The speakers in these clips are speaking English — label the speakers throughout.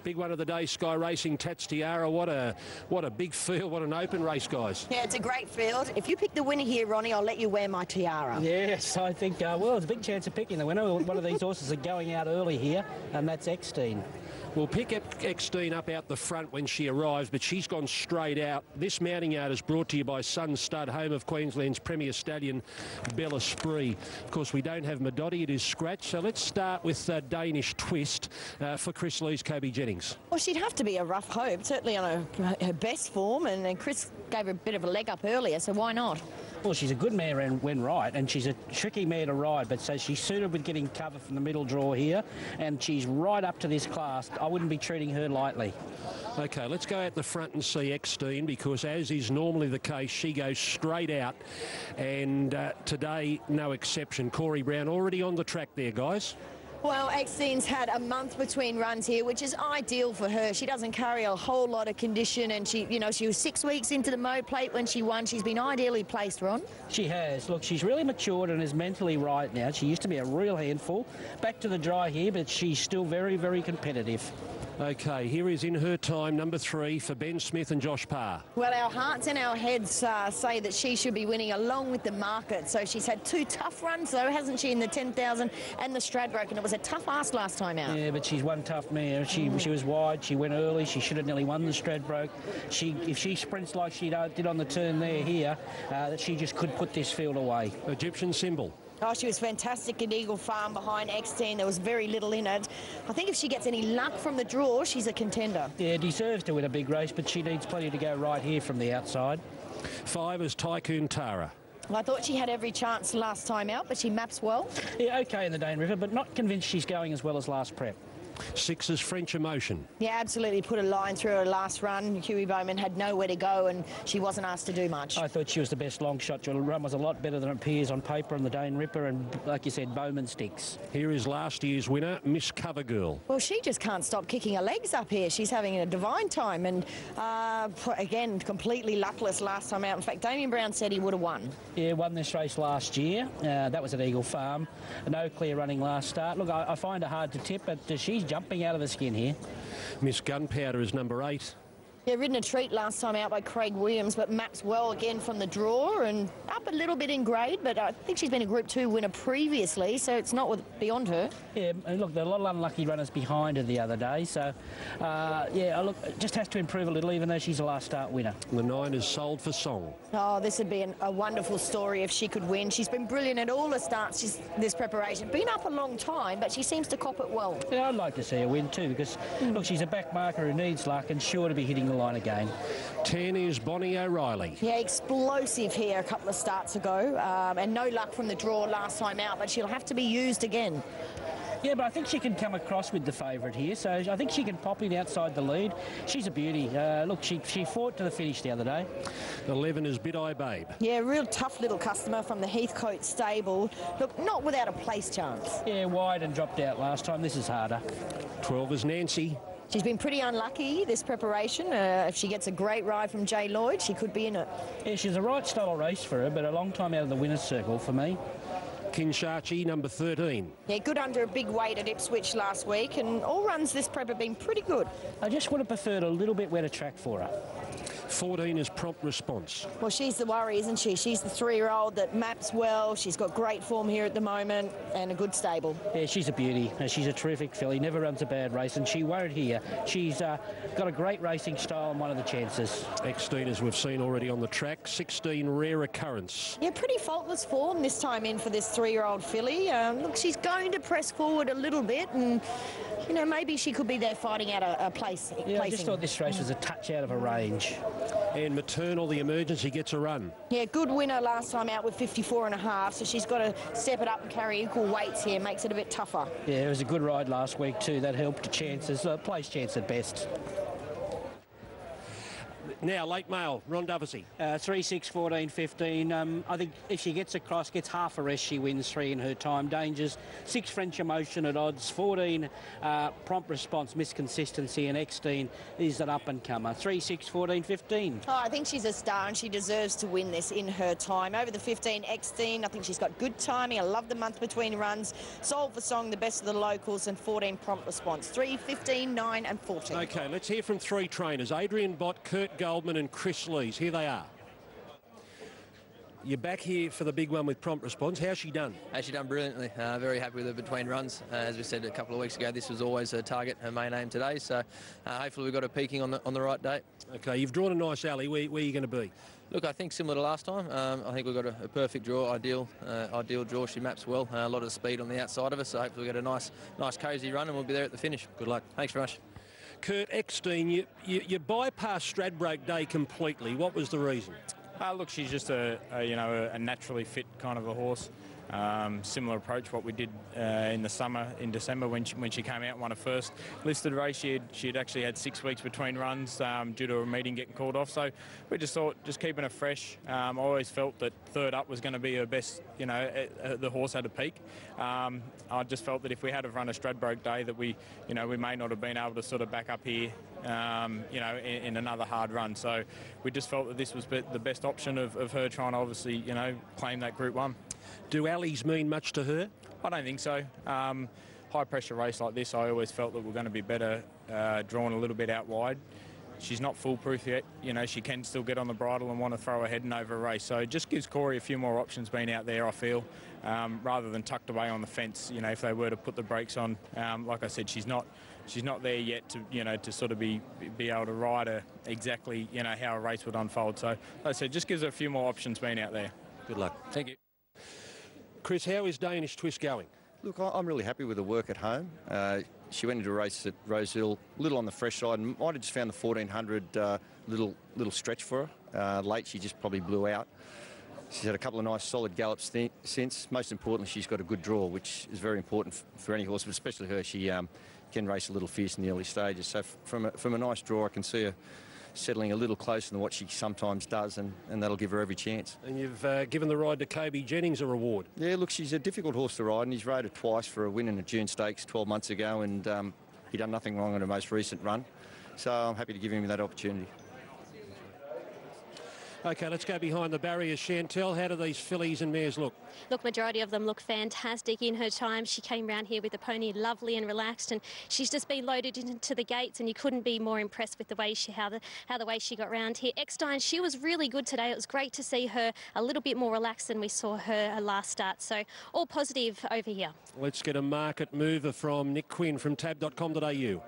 Speaker 1: Big one of the day, Sky Racing, Tattersalls Tiara. What a big field, what an open race, guys.
Speaker 2: Yeah, it's a great field. If you pick the winner here, Ronnie, I'll let you wear my tiara.
Speaker 3: Yes, I think, well, there's a big chance of picking the winner. One of these horses are going out early here, and that's Stuten.
Speaker 1: We'll pick Stuten up out the front when she arrives, but she's gone straight out. This mounting yard is brought to you by Sun Stud, home of Queensland's premier stallion, Bella Spree. Of course, we don't have Madotti, it is scratch, so let's start with Danish Twist for Chris Lee's Kobe Jennings.
Speaker 2: Well, she'd have to be a rough hope, certainly on her best form, and Chris gave her a bit of a leg up earlier, so why not?
Speaker 3: Well, she's a good mare when right, and she's a tricky mare to ride, but so she's suited with getting cover from the middle draw here, and she's right up to this class. I wouldn't be treating her lightly.
Speaker 1: OK, let's go out the front and see Stuten, because as is normally the case, she goes straight out, and today, no exception. Corey Brown already on the track there, guys.
Speaker 2: Well, Stuten's had a month between runs here, which is ideal for her. She doesn't carry a whole lot of condition, and she was 6 weeks into the Mo Plate when she won. She's been ideally placed, Ron.
Speaker 3: She has. Look, she's really matured and is mentally right now. She used to be a real handful. Back to the dry here, but she's still very, very competitive.
Speaker 1: OK, here is in her time, number 3 for Ben Smith and Josh Parr.
Speaker 2: Well, our hearts and our heads say that she should be winning along with the market. So she's had 2 tough runs, though, hasn't she, in the 10,000 and the Stradbroke, and it was a tough ask last time out.
Speaker 3: Yeah, but she's one tough mare. She was wide, she went early, she should have nearly won the Stradbroke. If she sprints like she did on the turn there here, that she just could put this field away.
Speaker 1: Egyptian Symbol.
Speaker 2: Oh, she was fantastic in Eagle Farm behind Stuten. There was very little in it. I think if she gets any luck from the draw, she's a contender.
Speaker 3: Yeah, deserves to win a big race, but she needs plenty to go right here from the outside.
Speaker 1: 5 is Tycoon Tara.
Speaker 2: Well, I thought she had every chance last time out, but she maps well.
Speaker 3: Yeah, OK in the Dane River, but not convinced she's going as well as last prep.
Speaker 1: 6 is French Emotion.
Speaker 2: Yeah, absolutely put a line through her last run. Huey Bowman had nowhere to go, and she wasn't asked to do much.
Speaker 3: I thought she was the best long shot. Her run was a lot better than it appears on paper on the Dane Ripper, and like you said, Bowman sticks.
Speaker 1: Here is last year's winner, Miss Covergirl.
Speaker 2: Well, she just can't stop kicking her legs up here. She's having a divine time, and again, completely luckless last time out. In fact, Damien Brown said he would have won.
Speaker 3: Yeah, won this race last year. That was at Eagle Farm. No clear running last start. Look, I find her hard to tip, but she's jumping out of the skin here.
Speaker 1: Miss Gunpowder is number 8.
Speaker 2: Yeah, ridden a treat last time out by Craig Williams, but maps well again from the draw and up a little bit in grade, but I think she's been a Group 2 winner previously, so it's not beyond her.
Speaker 3: Yeah, and look, there are a lot of unlucky runners behind her the other day, so, yeah, look, just has to improve a little, even though she's a last start winner.
Speaker 1: The 9 is Sold for Song.
Speaker 2: Oh, this would be a wonderful story if she could win. She's been brilliant at all the starts this preparation. Been up a long time, but she seems to cop it well.
Speaker 3: Yeah, I'd like to see her win too, because, look, she's a back marker who needs luck and sure to be hitting the line again.
Speaker 1: 10 is Bonnie O'Reilly.
Speaker 2: Yeah, explosive here a couple of starts ago, and no luck from the draw last time out, but she'll have to be used again.
Speaker 3: Yeah, but I think she can come across with the favourite here, so I think she can pop in outside the lead. She's a beauty. Look, she fought to the finish the other day.
Speaker 1: 11 is Bid Eye Babe.
Speaker 2: Yeah, real tough little customer from the Heathcote stable. Look, not without a place chance.
Speaker 3: Yeah, wide and dropped out last time. This is harder.
Speaker 1: 12 is Nancy.
Speaker 2: She's been pretty unlucky this preparation. If she gets a great ride from Jay Lloyd, she could be in it.
Speaker 3: Yeah, she's a right style race for her, but a long time out of the winner's circle for me.
Speaker 1: Kinshachi, number 13.
Speaker 2: Yeah, good under a big weight at Ipswich last week, and all runs this prep have been pretty good.
Speaker 3: I just would have preferred a little bit wetter track for her.
Speaker 1: 14 is Prompt Response.
Speaker 2: Well, she's the worry, isn't she? She's the 3-year-old that maps well. She's got great form here at the moment and a good stable.
Speaker 3: Yeah, she's a beauty. She's a terrific filly. Never runs a bad race, and she won't here. She's got a great racing style and one of the chances.
Speaker 1: Stuten, as we've seen already on the track. 16, Rare Occurrence.
Speaker 2: Yeah, pretty faultless form this time in for this 3-year-old filly. Look, she's going to press forward a little bit, and you know, maybe she could be there fighting out a place.
Speaker 3: Yeah, I just thought this race was a touch out of her range.
Speaker 1: And Maternal, the emergency, gets a run.
Speaker 2: Yeah, good winner last time out with 54.5, so she's got to step it up and carry equal weights here, makes it a bit tougher.
Speaker 3: Yeah, it was a good ride last week too. That helped chances, place chance at best.
Speaker 1: Now, late mail, Ron Duversey.
Speaker 3: 3-6, 14, 15. I think if she gets across, gets half a rest, she wins 3 in her time. Dangers, 6 French Emotion at odds, 14 Prompt Response, Misconsistency, and X-Teen is an up-and-comer. 3-6, 14, 15.
Speaker 2: Oh, I think she's a star and she deserves to win this in her time. Over the 15, X-Teen, I think she's got good timing. I love the month between runs. Soul for Song, the best of the locals, and 14 Prompt Response. 3, 15, 9 and 14.
Speaker 1: OK, let's hear from 3 trainers, Adrian Bott, Kurt Goldman and Chris Lees. Here they are. You're back here for the big one with Prompt Response. How's she done?
Speaker 4: She done brilliantly. Very happy with her between runs. As we said a couple of weeks ago, this was always her target, her main aim today. So hopefully we've got her peaking on the right day. OK, you've drawn a nice alley. Where are you going to be? Look, I think similar to last time. I think we've got a perfect draw, ideal draw. She maps well. A lot of speed on the outside of us. So hopefully we'll get a nice cosy run and we'll be there at the finish. Good luck. Thanks very much. Kurt, X-Teen, you bypassed Stradbroke Day completely. What was the reason?
Speaker 5: Look, she's just a naturally fit kind of a horse. Similar approach what we did in the summer in December when she came out and won her first listed race. She'd actually had 6 weeks between runs due to a meeting getting called off. So we just thought just keeping her fresh. I always felt that third up was going to be her best. The horse had a peak. I just felt that if we had have run a Stradbroke Day that we may not have been able to sort of back up here. In another hard run. So we just felt that this was the best option of her trying to obviously, claim that Group 1.
Speaker 1: Do alleys mean much to her?
Speaker 5: I don't think so. High pressure race like this, I always felt that we're going to be better drawn a little bit out wide. She's not foolproof yet. She can still get on the bridle and want to throw her head and over a race. So it just gives Corey a few more options being out there, I feel, rather than tucked away on the fence. If they were to put the brakes on, like I said, she's not there yet to to sort of be able to ride her exactly how a race would unfold. So like I said, just gives her a few more options being out there.
Speaker 1: Good luck. Thank you. Chris, how is Danish Twist going?
Speaker 6: Look, I'm really happy with the work at home. She went into a race at Rosehill, a little on the fresh side, and might have just found the 1400 little stretch for her. Late, she just probably blew out. She's had a couple of nice solid gallops since. Most importantly, she's got a good draw, which is very important for any horse, but especially her. She can race a little fierce in the early stages. So from a nice draw, I can see her settling a little closer than what she sometimes does, and that'll give her every chance.
Speaker 1: And you've given the ride to Kobe Jennings a reward.
Speaker 6: Yeah, look, she's a difficult horse to ride, and he's rode her twice for a win in the June Stakes 12 months ago, and he done nothing wrong in her most recent run. So I'm happy to give him that opportunity.
Speaker 1: OK, let's go behind the barriers. Chantel, how do these fillies and mares look?
Speaker 7: Look, majority of them look fantastic in her time. She came round here with the pony lovely and relaxed, and she's just been loaded into the gates, and you couldn't be more impressed with the way the way she got round here. X-Teen, she was really good today. It was great to see her a little bit more relaxed than we saw her last start. So all positive over here. Let's get a market mover from Nick Quinn from tab.com.au.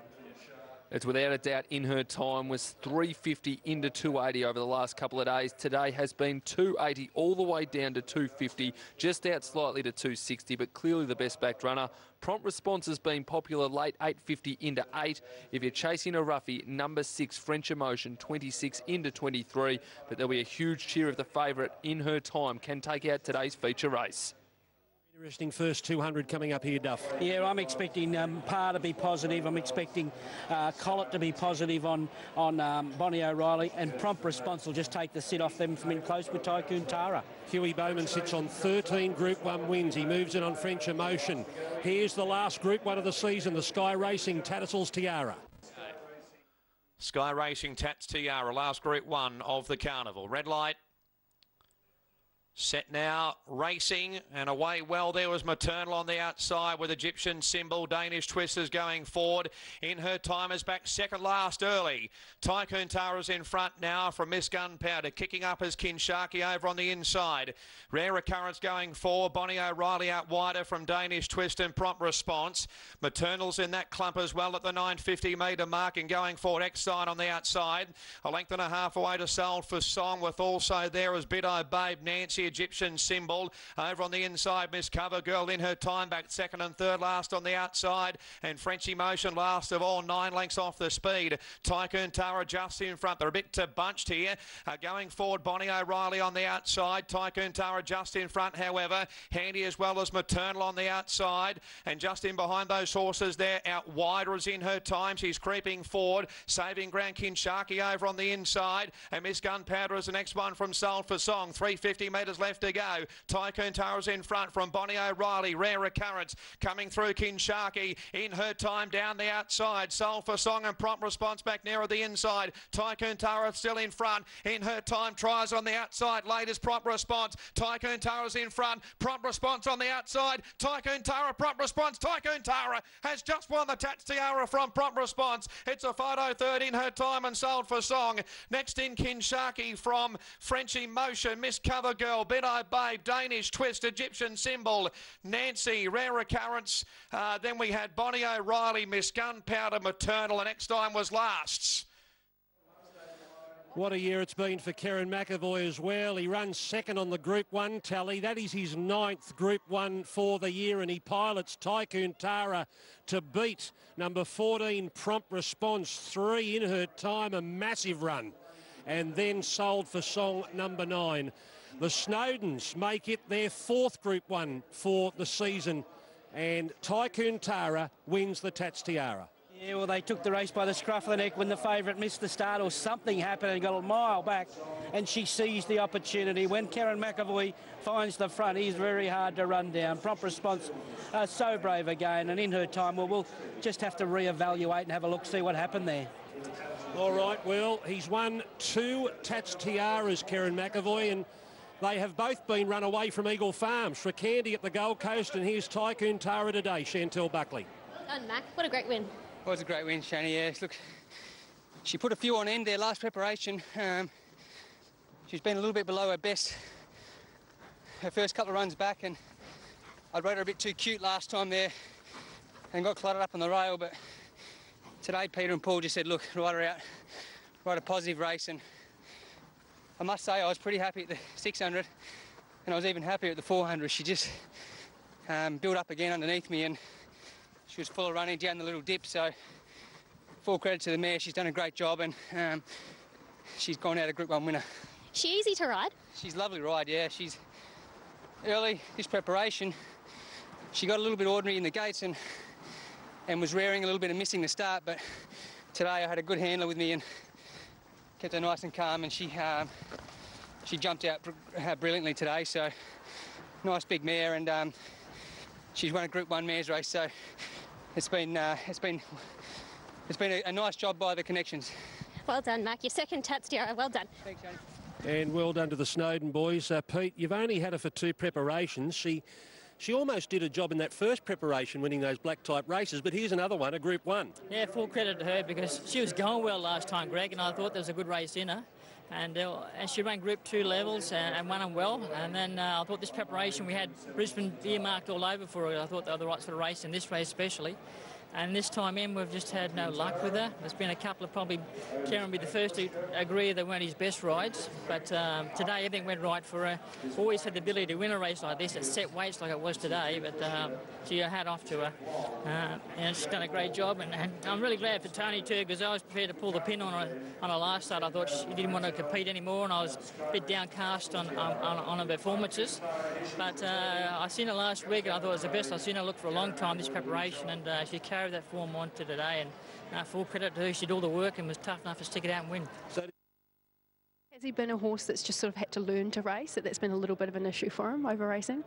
Speaker 8: It's without a doubt in her time, was 350 into 280 over the last couple of days. Today has been 280 all the way down to 250, just out slightly to 260, but clearly the best backed runner. Prompt Response has been popular late, 850 into 8. If you're chasing a roughie, number 6, French Emotion, 26 into 23, but there'll be a huge cheer if the favourite in her time can take out today's feature race.
Speaker 1: Interesting first 200 coming up here, Duff.
Speaker 3: Yeah, I'm expecting Parr to be positive. I'm expecting Collett to be positive on Bonnie O'Reilly, and Prompt Response will just take the sit off them from in close with Tycoon Tara.
Speaker 1: Huey Bowman sits on 13 Group 1 wins. He moves in on French Emotion. Here's the last Group 1 of the season, the Sky Racing Tattersalls Tiara.
Speaker 9: Sky Racing Tats Tiara, last Group 1 of the carnival. Red light. Set now, racing, and away well. There was Maternal on the outside with Egyptian symbol. Danish Twisters going forward. In her time is back second last early. Tycoon Tara's in front now from Miss Gunpowder. Kicking up as Kinshaki over on the inside. Rare Occurrence going forward. Bonnie O'Reilly out wider from Danish Twist and Prompt Response. Maternal's in that clump as well at the 950 metre mark and going forward. X-Sign on the outside. A length and a half away to Soul for Song, with also there as Biddo Babe Nancy the Egyptian Symbol. Over on the inside, Miss Cover Girl in her time back second and third last on the outside. And French Emotion last of all, 9 lengths off the speed. Tycoon Tara just in front. They're a bit bunched here. Going forward, Bonnie O'Reilly on the outside. Tycoon Tara just in front, however. Handy as well as Maternal on the outside. And just in behind those horses there, out wider is in her time. She's creeping forward. Saving Ground Kinshaki over on the inside. And Miss Gunpowder is the next one from Sold for Song. 350 metres left to go. Tycoon Tara's in front from Bonnie O'Reilly. Rare Recurrence coming through Kinshaki. In her time down the outside. Sold for Song and Prompt Response back nearer the inside. Tycoon Tara still in front. In her time, tries on the outside. Latest Prompt Response. Tycoon Tara's in front. Prompt Response on the outside. Tycoon Tara, Prompt Response. Tycoon Tara has just won the Tattersalls Tiara from Prompt Response. It's a photo third in her time and Sold for Song. Next in Kinshaki from French Emotion. Miss Cover Girl, Biddo Babe, Danish Twist, Egyptian Symbol, Nancy, Rare Recurrence. Then we had Bonnie O'Reilly, Miss Gunpowder, Maternal, and next time was Lasts.
Speaker 1: What a year it's been for Kerrin McAvoy as well. He runs second on the Group 1 tally. That is his 9th Group 1 for the year, and he pilots Tycoon Tara to beat number 14 Prompt Response, 3 in her time, a massive run. And then Sold for Song, number 9. The Snowdens make it their 4th Group 1 for the season, and Tycoon Tara wins the Tattersalls Tiara.
Speaker 3: Yeah, well, they took the race by the scruff of the neck when the favourite missed the start or something happened and got a mile back, and she seized the opportunity. When Kerrin McAvoy finds the front, he's very hard to run down. Prompt Response, so brave again, and in her time, well, we'll just have to re-evaluate and have a look, see what happened there.
Speaker 1: All right, well, he's won 2 Tattersalls Tiaras, Kerrin McAvoy, and they have both been run away from Eagle Farm. Shrekandy at the Gold Coast, and here's Tycoon Tara today, Chantel Buckley.
Speaker 7: Done, Mac. What a great win.
Speaker 10: It was a great win, Shani, yes. Look, she put a few on end there last preparation. She's been a little bit below her best her first couple of runs back, and I rode her a bit too cute last time there and got cluttered up on the rail, but today Peter and Paul just said, look, ride her out, ride a positive race, and I must say I was pretty happy at the 600, and I was even happier at the 400. She just built up again underneath me, and she was full of running down the little dip, so full credit to the mare. She's done a great job, and she's gone out a Group 1 winner.
Speaker 7: She easy to ride?
Speaker 10: She's a lovely ride, yeah. She's early, this preparation, she got a little bit ordinary in the gates and was rearing a little bit and missing the start, but today I had a good handler with me and kept her nice and calm, and she jumped out brilliantly today, so nice big mare, and she's won a Group 1 mares race, so it's been a nice job by the connections.
Speaker 7: Well done, Mac. Your 2nd Tattersalls Tiara. Well done.
Speaker 10: Thanks, Shani.
Speaker 1: And well done to the Snowden boys. Pete, you've only had her for 2 preparations. She almost did a job in that first preparation, winning those black-type races, but here's another one, a Group 1.
Speaker 11: Yeah, full credit to her because she was going well last time, Greg, and I thought there was a good race in her. And she ran Group 2 levels and won them well. And then I thought this preparation, we had Brisbane earmarked all over for her. I thought they were the right sort of race, in this race especially. And this time in, we've just had no luck with her. There's been a couple of probably, Kerrin will be the first to agree they weren't his best rides. But today, everything went right for her. Always had the ability to win a race like this at set weights like it was today. But she hat off to her. And she's done a great job. And I'm really glad for Tony too, because I was prepared to pull the pin on her last start. I thought she didn't want to compete anymore, and I was a bit downcast on her performances. But I seen her last week, and I thought it was the best I've seen her look for a long time, this preparation, and she carried that form on to today, and full credit to her. She did all the work and was tough enough to stick it out and win.
Speaker 12: Has he been a horse that's just sort of had to learn to race, that's been a little bit of an issue for him over racing?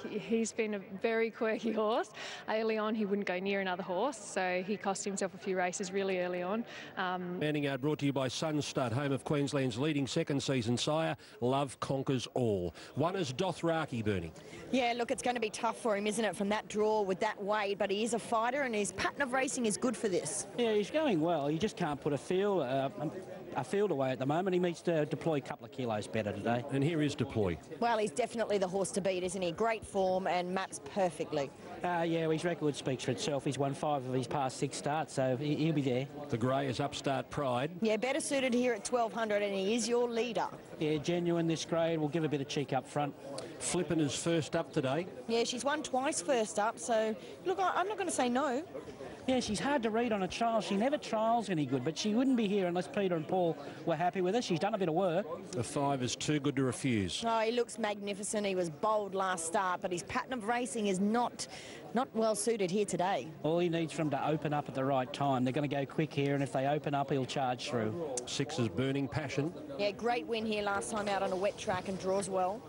Speaker 12: He's been a very quirky horse. Early on, he wouldn't go near another horse, so he cost himself a few races really early on.
Speaker 1: Manning Yard brought to you by Sunstud, home of Queensland's leading second season sire. Love conquers all. One is Dothraki, Bernie.
Speaker 2: Yeah, look, it's going to be tough for him, isn't it, from that draw with that weight, but he is a fighter and his pattern of racing is good for this.
Speaker 3: Yeah, he's going well. You just can't put a field away at the moment. He just Deploy a couple of kilos better today.
Speaker 1: And here is Deploy.
Speaker 2: Well, he's definitely the horse to beat, isn't he? Great form and maps perfectly.
Speaker 3: Yeah, his record speaks for itself. He's won 5 of his past 6 starts, so he'll be there.
Speaker 1: The grey is Upstart Pride.
Speaker 2: Yeah, better suited here at 1200, and he is your leader.
Speaker 3: Yeah, genuine this grade. We'll give a bit of cheek up front.
Speaker 1: Flippin is first up today.
Speaker 2: Yeah, she's won twice first up, so look, I'm not going to say no.
Speaker 3: Yeah, she's hard to read on a trial. She never trials any good, but she wouldn't be here unless Peter and Paul were happy with her. She's done a bit of work.
Speaker 1: The 5 is Too Good to Refuse.
Speaker 2: Oh, he looks magnificent. He was bold last start, but his pattern of racing is not well suited here today.
Speaker 3: All he needs from to open up at the right time. They're going to go quick here, and if they open up, he'll charge through.
Speaker 1: 6 is Burning Passion.
Speaker 2: Yeah, great win here last time out on a wet track and draws well.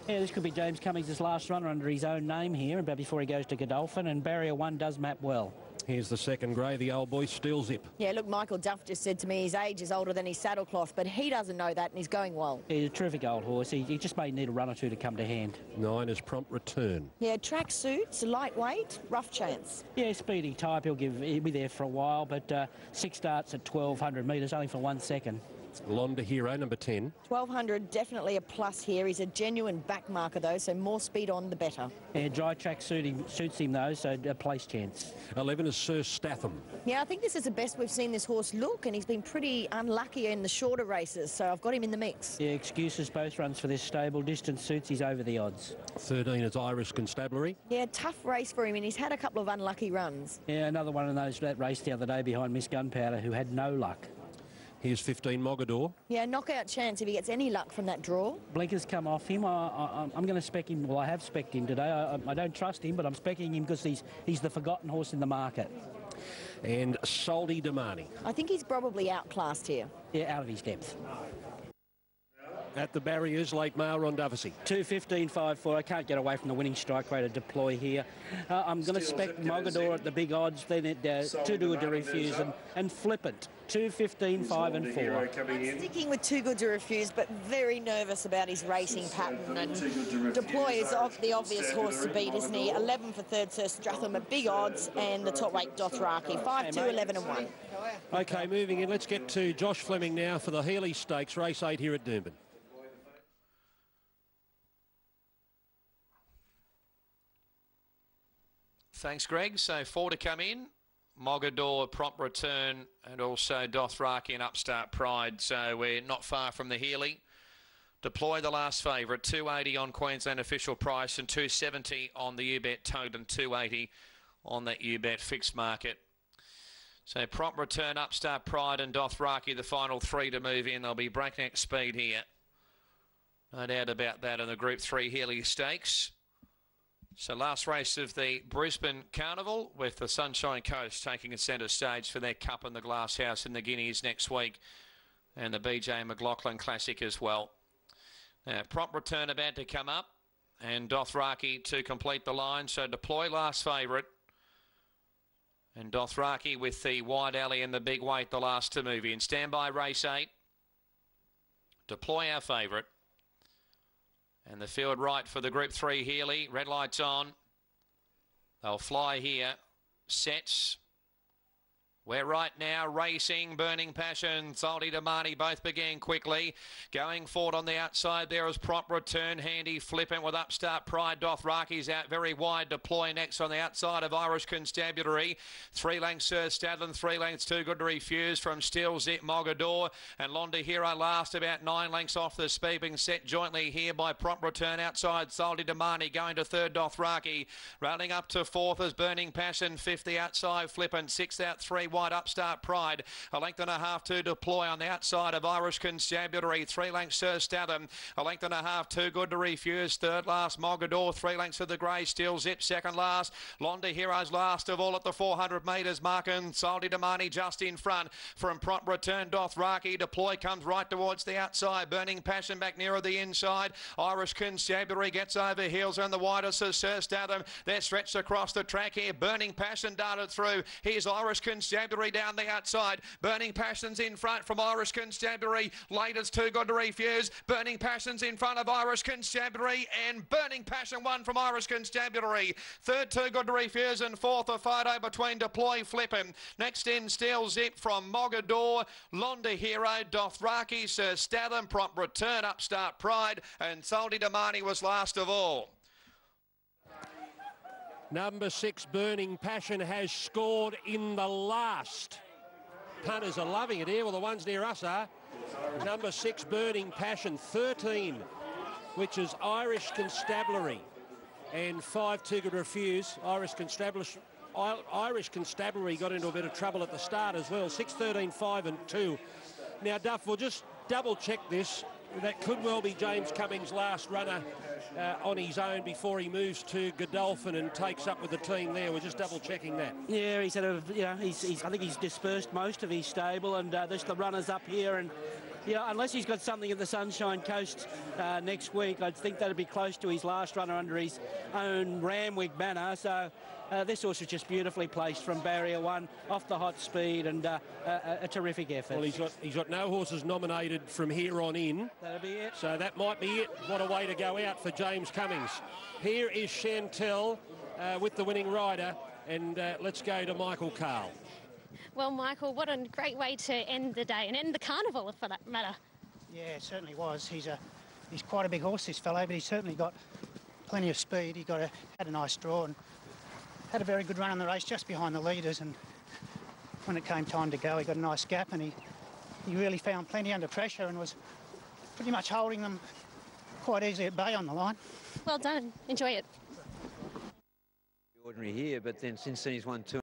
Speaker 3: Yeah, this could be James Cummings' last runner under his own name here, about before he goes to Godolphin, and Barrier 1 does map well.
Speaker 1: Here's the second grey, the old boy Steel Zip.
Speaker 2: Yeah, look, Michael Duff just said to me his age is older than his saddlecloth, but he doesn't know that, and he's going well.
Speaker 3: He's a terrific old horse. He just may need a run or two to come to hand.
Speaker 1: 9 is Prompt Return.
Speaker 2: Yeah, track suits, lightweight, rough chance.
Speaker 3: Yeah, speedy type. He'll be there for a while, but 6 starts at 1,200 metres, only for 1 second.
Speaker 1: Londa Hero, number 10.
Speaker 2: 1200, definitely a plus here. He's a genuine back marker, though, so more speed on, the better.
Speaker 3: Yeah, dry track suits him, though, so a place chance.
Speaker 1: 11 is Sir Statham.
Speaker 2: Yeah, I think this is the best we've seen this horse look, and he's been pretty unlucky in the shorter races, so I've got him in the mix.
Speaker 3: Yeah, excuses both runs for this stable. Distance suits, he's over the odds.
Speaker 1: 13 is Irish Constabulary.
Speaker 2: Yeah, tough race for him, and he's had a couple of unlucky runs.
Speaker 3: Yeah, another one of those that race the other day behind Miss Gunpowder, who had no luck.
Speaker 1: Here's 15 Mogador.
Speaker 2: Yeah, knockout chance if he gets any luck from that draw.
Speaker 3: Blinkers come off him. I'm going to spec him. Well, I have specced him today. I don't trust him, but I'm specking him because he's the forgotten horse in the market.
Speaker 1: And Soldi Damani.
Speaker 2: I think he's probably outclassed here.
Speaker 3: Yeah, out of his depth.
Speaker 1: At the barriers, late mail, Ron Duffy.
Speaker 3: 2:15.54. I can't get away from the winning strike rate of Deploy here. I'm going to spec Mogador at the big odds, then Too Good to Refuse and Flippant. 2:15.5 and 4.
Speaker 2: I'm sticking with Too Good to Refuse, but very nervous about his racing pattern. And Deploy is the obvious horse to beat, isn't he? 11 for third, Sir Stratham at big odds, and the top weight Dothraki. 5, 2, 11 and 1.
Speaker 1: OK, moving in. Let's get to Josh Fleming now for the Healy Stakes, race 8 here at Doomben.
Speaker 9: Thanks, Greg. So 4 to come in. Mogador, Prompt Return, and also Dothraki and Upstart Pride. So we're not far from the Healy. Deploy the last favourite, 280 on Queensland official price and 270 on the Ubet tote and 280 on that Ubet fixed market. So Prompt Return, Upstart Pride and Dothraki, the final 3 to move in. There'll be breakneck speed here. No doubt about that in the Group 3 Healy Stakes. So last race of the Brisbane Carnival with the Sunshine Coast taking a centre stage for their Cup in the Glass House in the Guineas next week. And the BJ McLaughlin Classic as well. Now, Prompt Return about to come up. And Dothraki to complete the line. So Deploy last favourite. And Dothraki with the wide alley and the big weight the last to move in. Stand by race 8. Deploy our favourite. And the field right for the Group 3 Healy. Red lights on. They'll fly here. Sets. We're right now racing, Burning Passion, Soldi Damani both began quickly. Going forward on the outside there is Prompt Return, Handy Flipping with Upstart Pride. Dothraki's out very wide. Deploy next on the outside of Irish Constabulary. 3 lengths Sir Stadlin, 3 lengths Too Good to Refuse from Steel Zip Mogador. And Londa Hero last about 9 lengths off the speed, being set jointly here by Prompt Return outside Soldi Damani. Going to third Dothraki. Running up to fourth is Burning Passion. 5th the outside Flippant. 6th out 3 wide Upstart Pride. A length and a half to Deploy on the outside of Irish Constabulary. 3 lengths Sir Statham. A length and a half Too Good to Refuse. Third last Mogador. 3 lengths of the grey Steel Zip. Second last Londa Heroes last of all at the 400 metres mark, and Soldi Damani just in front from Prompt Return. Dothraki. Deploy comes right towards the outside. Burning Passion back nearer the inside. Irish Constabulary gets over heels and the widest is Sir Statham. They're stretched across the track here. Burning Passion darted through. Here's Irish Constabulary Constabulary down the outside. Burning Passions in front from Irish Constabulary. Late as Too Good to Refuse. Burning Passions in front of Irish Constabulary, and Burning Passion won from Irish Constabulary. Third, Too Good to Refuse, and fourth, a photo between Deploy Flippin'. Next in, Steel Zip from Mogador. Londa Hero, Dothraki, Sir Statham, Prompt Return, Upstart Pride, and Salty Damani was last of all.
Speaker 1: Number 6, Burning Passion, has scored in the last. Punters are loving it here. Well, the ones near us are. Number 6, Burning Passion, 13, which is Irish Constabulary, and 5, Too Good to Refuse. Irish Constabulary got into a bit of trouble at the start as well. 6, 13, 5 and 2. Now, Duff, we'll just double check this. That could well be James Cummings' last runner on his own before he moves to Godolphin and takes up with the team there. We're just double checking that.
Speaker 3: Yeah, he's I think he's dispersed most of his stable, and there's the runners up here, and unless he's got something at the Sunshine Coast next week, I think that'd be close to his last runner under his own Ramwick banner. So this horse is just beautifully placed from barrier 1, off the hot speed, and a terrific effort.
Speaker 1: Well, he's got no horses nominated from here on in.
Speaker 3: That'll be it.
Speaker 1: So that might be it. What a way to go out for James Cummings. Here is Chantel with the winning rider, and let's go to Michael Carl.
Speaker 7: Well, Michael, what a great way to end the day and end the carnival, for that matter.
Speaker 13: Yeah, it certainly was. He's quite a big horse, this fellow, but he's certainly got plenty of speed. He had a nice draw and had a very good run on the race just behind the leaders, and when it came time to go, he got a nice gap, and he really found plenty under pressure and was pretty much holding them quite easily at bay on the line.
Speaker 7: Well done. Enjoy it.
Speaker 14: Ordinary here, but then since then he's won 2